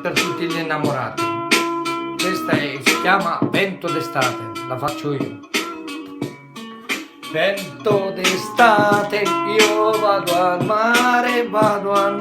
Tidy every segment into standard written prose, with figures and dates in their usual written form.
per tutti gli innamorati. Si chiama Vento d'estate, la faccio io. Vento d'estate, io vado al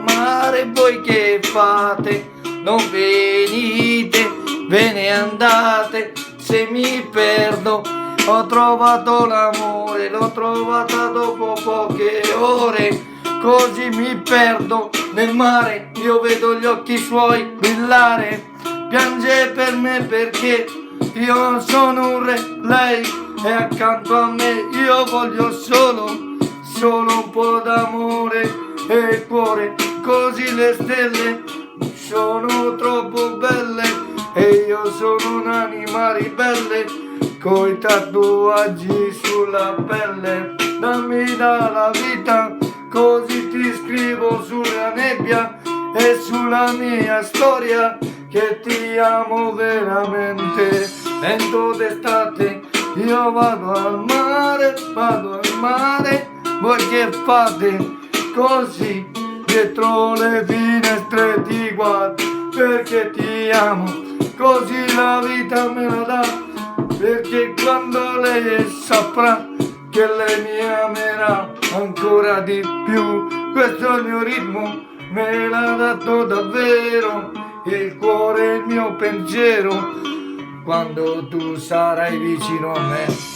mare, voi che fate? Non venite, ve ne andate, se mi perdo. Ho trovato l'amore, l'ho trovata dopo poche ore, così mi perdo nel mare, io vedo gli occhi suoi brillare, piange per me perché io sono un re, lei è accanto a me, io voglio solo un po' d'amore e il cuore, così le stelle sono troppo belle e io sono un'anima ribelle, coi tatuaggi sulla pelle, dammi dalla vita, così ti scrivo sulla nebbia e sulla mia storia che ti amo veramente. Vento d'estate, io vado al mare, voi che fate? Così dietro le finestre ti guardo, perché ti amo, così la vita me la dà, perché quando lei saprà che lei mi amerà ancora di più, questo è il mio ritmo, me l'ha dato davvero, il cuore è il mio pensiero, quando tu sarai vicino a me.